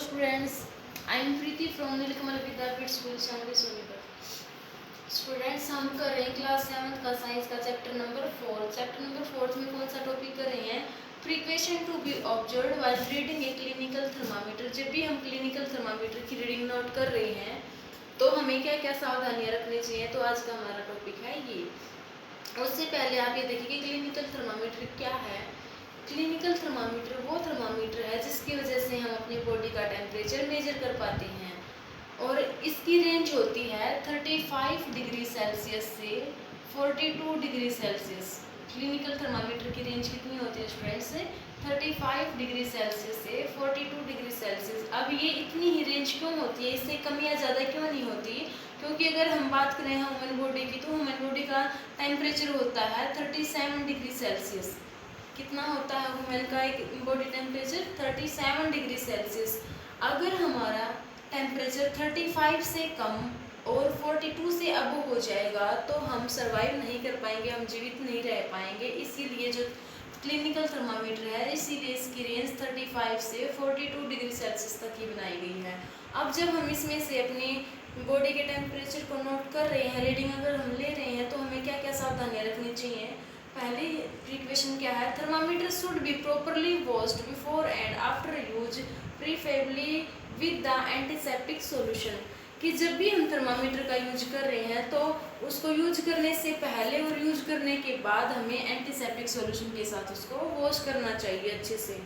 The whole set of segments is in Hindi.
Students, I am Preeti from Neelkamal Vidyapeeth school Shanti Sonipat. Students, हम कर रहे हैं क्लास 7 का साइंस का चैप्टर नंबर 4। चैप्टर नंबर 4 में कौन सा टॉपिक कर रहे हैं? Precautions to be observed while reading a clinical thermometer. जब भी हम क्लिनिकल थर्मामीटर की रीडिंग नोट कर रहे हैं तो हमें क्या क्या सावधानियां रखनी चाहिए, तो आज का हमारा टॉपिक है ये। उससे पहले आप ये देखिए कि क्लिनिकल थर्मामीटर क्या है। क्लिनिकल थर्मामीटर वो थर्मामीटर है जिसकी वजह से हम अपनी बॉडी का टेम्परेचर मेजर कर पाते हैं और इसकी रेंज होती है 35 डिग्री सेल्सियस से 42 डिग्री सेल्सियस। क्लिनिकल थर्मामीटर की रेंज कितनी होती है स्टूडेंट्स? 35 डिग्री सेल्सियस से 42 डिग्री सेल्सियस। अब ये इतनी ही रेंज क्यों होती है, इससे कम या ज़्यादा क्यों नहीं होती? क्योंकि अगर हम बात करें ह्यूमन बॉडी की, तो ह्यूमन बॉडी का टेम्परेचर होता है 37 डिग्री सेल्सियस। कितना होता है ह्यूमन का एक बॉडी टेम्परेचर? 37 degree Celsius. अगर हमारा टेम्परेचर 35 से कम और 42 से अब हो जाएगा तो हम सरवाइव नहीं कर पाएंगे, हम जीवित नहीं रह पाएंगे। इसीलिए जो क्लिनिकल थर्मामीटर है, इसीलिए इसकी रेंज 35 से 42 डिग्री सेल्सियस तक ही बनाई गई है। अब जब हम इसमें से अपनी बॉडी के टेम्परेचर को नोट कर रहे हैं, रीडिंग अगर हम ले रहे हैं, तो हमें क्या क्या सावधानियाँ रखनी चाहिए? पहले प्रिकॉशन क्या है? Thermometer should be properly washed before and after use, preferably with the antiseptic solution. कि जब भी हम थर्मामीटर का यूज कर रहे हैं तो उसको यूज करने से पहले और यूज करने के बाद हमें एंटीसेप्टिक सॉल्यूशन के साथ उसको वॉश करना चाहिए अच्छे से।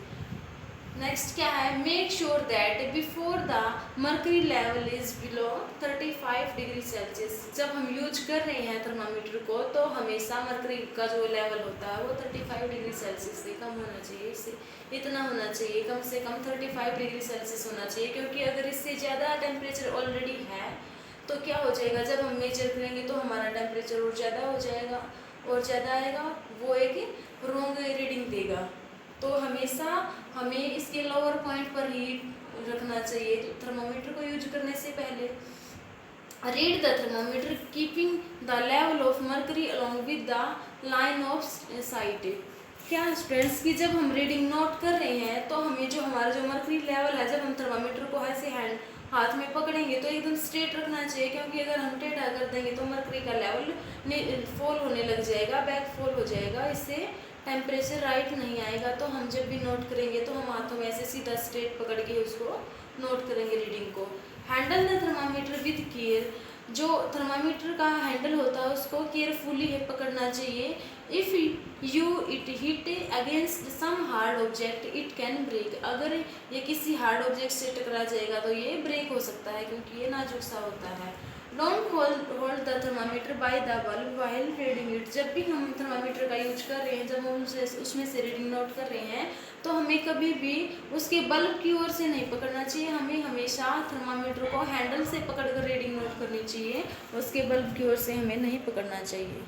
नेक्स्ट क्या है? Make sure that before the mercury level is below 35 degree Celsius. जब हम यूज कर रहे हैं थर्मामीटर को तो हमेशा मर्करी का जो लेवल होता है वो 35 डिग्री सेल्सियस से कम होना चाहिए, इससे इतना होना चाहिए, कम से कम 35 डिग्री सेल्सियस होना चाहिए। क्योंकि अगर इससे ज़्यादा टेम्परेचर ऑलरेडी है तो क्या हो जाएगा, जब हम मेजर करेंगे तो हमारा टेम्परेचर और ज़्यादा हो जाएगा और ज़्यादा आएगा, वो एक रॉन्ग रीडिंग देगा। तो हमेशा हमें इसके लोअर पॉइंट पर ही रखना चाहिए थर्मामीटर को यूज करने से पहले। Read the thermometer keeping the level of mercury along with the line of site. क्या स्टूडेंट्स की जब हम रीडिंग नोट कर रहे हैं तो हमें जो हमारा जो मर्करी लेवल है, जब हम थर्मामीटर को ऐसे हाथ में पकड़ेंगे तो एकदम स्ट्रेट रखना चाहिए। क्योंकि अगर हम टेढ़ा कर देंगे तो मर्करी का लेवल फॉल होने लग जाएगा, बैक फॉल हो जाएगा, इससे टेम्परेचर राइट नहीं आएगा। तो हम जब भी नोट करेंगे तो हम हाथों में ऐसे सीधा स्ट्रेट पकड़ के उसको नोट करेंगे रीडिंग को। Handle the thermometer with care. जो थर्मामीटर का हैंडल होता है उसको केयरफुली पकड़ना चाहिए। If you it hit against some hard object it can break. अगर ये किसी हार्ड ऑब्जेक्ट से टकरा जाएगा तो ये ब्रेक हो सकता है, क्योंकि ये नाजुक सा होता है। Don't hold the thermometer by the bulb while reading it. जब भी हम थर्मामीटर का यूज कर रहे हैं, जब हम उसमें से रीडिंग नोट कर रहे हैं तो हमें कभी भी उसके बल्ब की ओर से नहीं पकड़ना चाहिए। हमें हमेशा थर्मामीटर को हैंडल से पकड़कर रीडिंग नोट करनी चाहिए, उसके बल्ब की ओर से हमें नहीं पकड़ना चाहिए।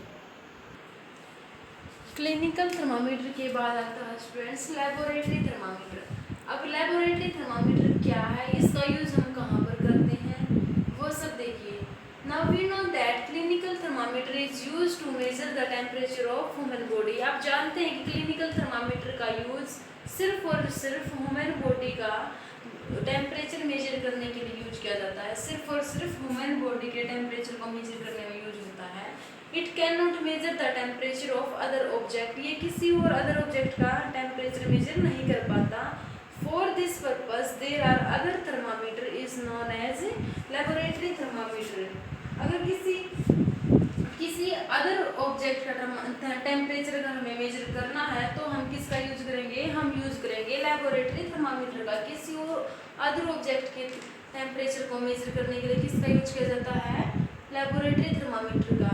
क्लिनिकल थर्मामीटर के बाद आता है स्टूडेंट्स लेबोरेटरी थर्मामीटर। अब लेबोरेटरी थर्मामीटर क्या है, इसका यूज हम कहाँ पर करते हैं, वो सब देखिए। Now we know that clinical thermometer is used to measure the temperature of human body। आप जानते हैं कि क्लिनिकल थर्मामीटर का यूज सिर्फ और सिर्फ ह्यूमन बॉडी का टेम्परेचर मेजर करने के लिए यूज किया जाता है। सिर्फ और सिर्फ ह्यूमन बॉडी के टेम्परेचर को मेजर करने में यूज होता है। It can not measure the temperature of other object. ये किसी और अदर ऑब्जेक्ट का टेम्परेचर मेजर नहीं कर पाता। For this purpose there are other thermometer is known as laboratory thermometer. अगर किसी अदर ऑब्जेक्ट का टेम्परेचर अगर हमें मेजर करना है तो हम किसका यूज करेंगे? हम यूज करेंगे लेबोरेटरी थर्मामीटर का। किसी और अदर ऑब्जेक्ट के टेम्परेचर को मेजर करने के लिए किसका यूज किया जाता है? लेबोरेटरी थर्मामीटर का।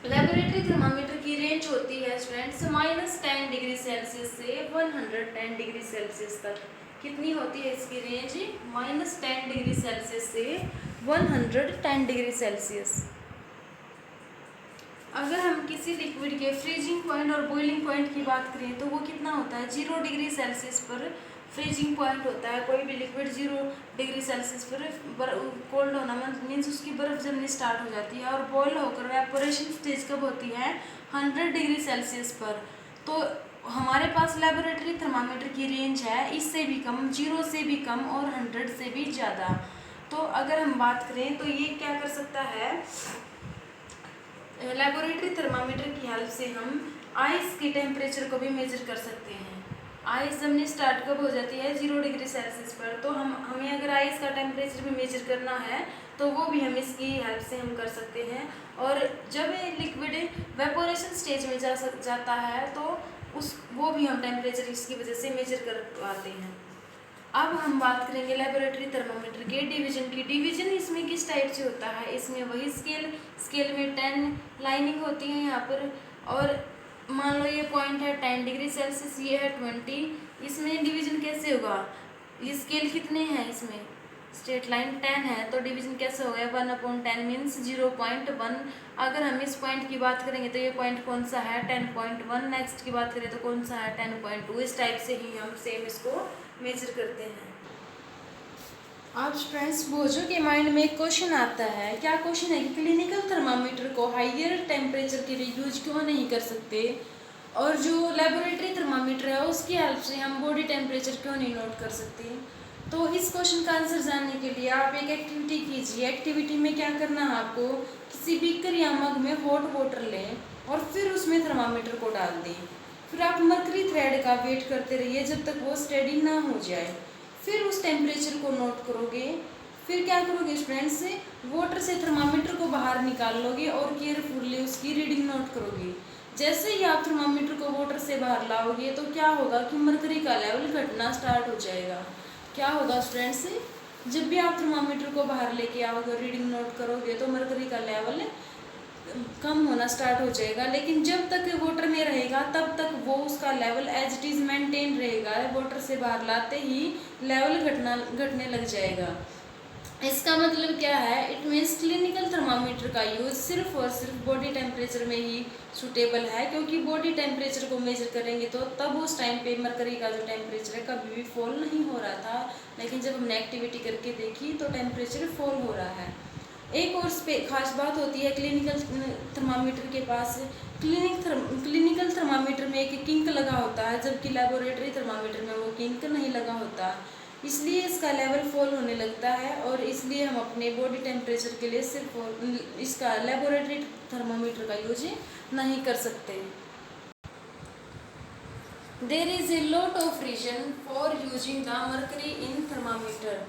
लेबोरेटरी थर्मामीटर की रेंज होती है स्टूडेंट्स -10 डिग्री सेल्सियस से 110 डिग्री सेल्सियस तक। कितनी होती है इसकी रेंज? -10 डिग्री सेल्सियस से 110 डिग्री सेल्सियस। अगर हम किसी लिक्विड के फ्रीजिंग पॉइंट और बॉइलिंग पॉइंट की बात करें तो वो कितना होता है? 0 डिग्री सेल्सियस पर फ्रीजिंग पॉइंट होता है। कोई भी लिक्विड 0 डिग्री सेल्सियस पर कोल्ड होना मीन्स उसकी बर्फ जमनी स्टार्ट हो जाती है। और बॉयल होकर वेपोरेशन स्टेज कब होती है? 100 डिग्री सेल्सियस पर। तो हमारे पास लेबोरेटरी थर्मामीटर की रेंज है इससे भी कम, 0 से भी कम और 100 से भी ज़्यादा। तो अगर हम बात करें तो ये क्या कर सकता है, लेबोरेटरी थर्मामीटर की हेल्प से हम आइस के टेम्परेचर को भी मेजर कर सकते हैं। आइस जमनी स्टार्ट कब हो जाती है, 0 डिग्री सेल्सियस पर। तो हमें अगर आइस का टेम्परेचर भी मेजर करना है तो वो भी हम इसकी हेल्प से हम कर सकते हैं। और जब लिक्विड वेपोरेशन स्टेज में जाता है तो वो भी हम टेम्परेचर इसकी वजह से मेजर कर पाते हैं। अब हम बात करेंगे लेबोरेटरी थर्मामीटर के डिवीजन की। डिवीजन इसमें किस टाइप से होता है, इसमें वही स्केल में 10 लाइनिंग होती है यहाँ पर। और मान लो ये पॉइंट है 10 डिग्री सेल्सियस, ये है 20। इसमें डिवीजन कैसे होगा, ये स्केल कितने हैं, इसमें स्ट्रेट लाइन 10 है तो डिवीजन कैसे हो गया, 1/10 मीन्स 0.1। अगर हम इस पॉइंट की बात करेंगे तो ये पॉइंट कौन सा है, 10.1। नेक्स्ट की बात करें तो कौन सा है, 10.2। इस टाइप से ही हम सेम इसको मेजर करते हैं। अब स्टूडेंट्स बोझों के माइंड में एक क्वेश्चन आता है, क्या क्वेश्चन है कि क्लिनिकल थर्मामीटर को हाइयर टेम्परेचर के लिए यूज क्यों नहीं कर सकते, और जो लेबोरेटरी थर्मामीटर है उसकी हेल्प से हम बॉडी टेम्परेचर क्यों नहीं नोट कर सकते। तो इस क्वेश्चन का आंसर जानने के लिए आप एक एक्टिविटी कीजिए। एक्टिविटी में क्या करना है आपको, किसी बीकर या मग में हॉट वाटर लें और फिर उसमें थर्मामीटर को डाल दें। फिर आप मरकरी थ्रेड का वेट करते रहिए जब तक वो स्टेडी ना हो जाए। फिर उस टेम्परेचर को नोट करोगे। फिर क्या करोगे स्टूडेंट्स, वाटर से थर्मामीटर को बाहर निकाल लोगे और केयरफुली उसकी रीडिंग नोट करोगे। जैसे ही आप थर्मामीटर को वाटर से बाहर लाओगे तो क्या होगा कि मरकरी का लेवल घटना स्टार्ट हो जाएगा। क्या होगा स्टूडेंट्स, जब भी आप थर्मामीटर को बाहर लेके आओगे, रीडिंग नोट करोगे तो मरकरी का लेवल कम होना स्टार्ट हो जाएगा। लेकिन जब तक वाटर में रहेगा तब तक वो उसका level as it is maintain रहेगा। वाटर से बाहर लाते ही लेवल घटने लग जाएगा। इसका मतलब क्या है, इट मीन्स क्लिनिकल थर्मामीटर का यूज सिर्फ और सिर्फ बॉडी टेम्परेचर में ही सूटेबल है, क्योंकि बॉडी टेम्परेचर को मेजर करेंगे तो तब उस टाइम पे मरकरी का जो टेम्परेचर है कभी भी फॉल नहीं हो रहा था। लेकिन जब हमने एक्टिविटी करके देखी तो टेम्परेचर फॉल हो रहा है। एक और खास बात होती है क्लिनिकल थर्मामीटर के पास, क्लिनिकल थर्मामीटर में एक किंक लगा होता है, जबकि लेबोरेटरी थर्मामीटर में वो किंक नहीं लगा होता। इसलिए इसका लेवल फॉल होने लगता है और इसलिए हम अपने बॉडी टेम्परेचर के लिए सिर्फ इसका लेबोरेटरी थर्मामीटर का यूज नहीं कर सकते। There is a lot of reason for using the mercury in thermometer.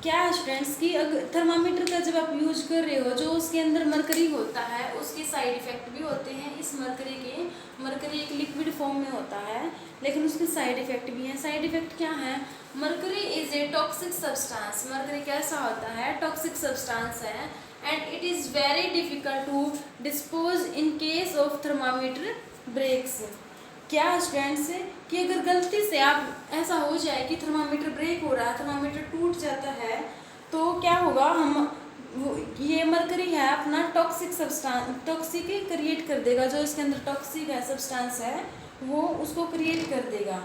क्या है स्टूडेंट्स की अगर थर्मामीटर का जब आप यूज कर रहे हो, जो उसके अंदर मरकरी होता है उसके साइड इफेक्ट भी होते हैं। इस मरकरी एक लिक्विड फॉर्म में होता है, लेकिन उसके साइड इफेक्ट भी हैं। साइड इफेक्ट क्या है, mercury is a toxic substance. Mercury कैसा होता है, टॉक्सिक सब्सटेंस है and it is very difficult to dispose in case of thermometer breaks. क्या स्टूडेंट्स कि अगर गलती से आप ऐसा हो जाए कि थर्मामीटर ब्रेक हो रहा है, थर्मामीटर टूट जाता है, तो क्या होगा, ये मरकरी है अपना टॉक्सिक क्रिएट कर देगा। जो इसके अंदर टॉक्सिक है सब्सटेंस है वो उसको क्रिएट कर देगा।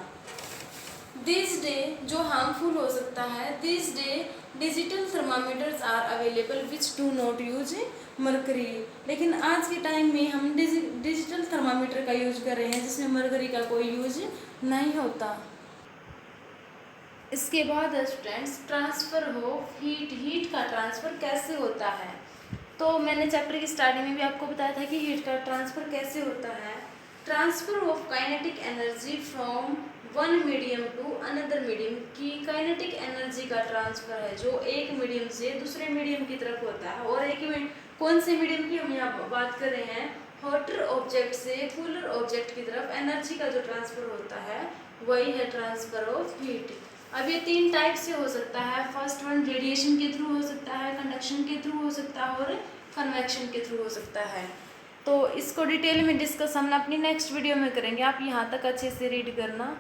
दिस डे जो हार्मफुल हो सकता है, this day digital thermometers are available which do not use mercury. लेकिन आज के टाइम में हम डिजिटल थर्मामीटर का यूज कर रहे हैं जिसमें मरकरी का कोई यूज नहीं होता। इसके बाद स्टूडेंट्स ट्रांसफ़र ऑफ हीट का ट्रांसफ़र कैसे होता है। तो मैंने चैप्टर की स्टार्टिंग में भी आपको बताया था कि हीट का ट्रांसफ़र कैसे होता है। Transfer of kinetic energy from one medium to another medium की काइनेटिक एनर्जी का ट्रांसफ़र है जो एक मीडियम से दूसरे मीडियम की तरफ होता है। और एक कौन से मीडियम की हम यहाँ बात कर रहे हैं, हॉटर ऑब्जेक्ट से कूलर ऑब्जेक्ट की तरफ एनर्जी का जो ट्रांसफ़र होता है वही है ट्रांसफ़र ऑफ हीट। अब ये 3 टाइप से हो सकता है। फर्स्ट वन रेडिएशन के थ्रू हो सकता है, कंडक्शन के थ्रू हो सकता है और कन्वेक्शन के थ्रू हो सकता है। तो इसको डिटेल में डिस्कस हम अपनी नेक्स्ट वीडियो में करेंगे। आप यहाँ तक अच्छे से रीड करना।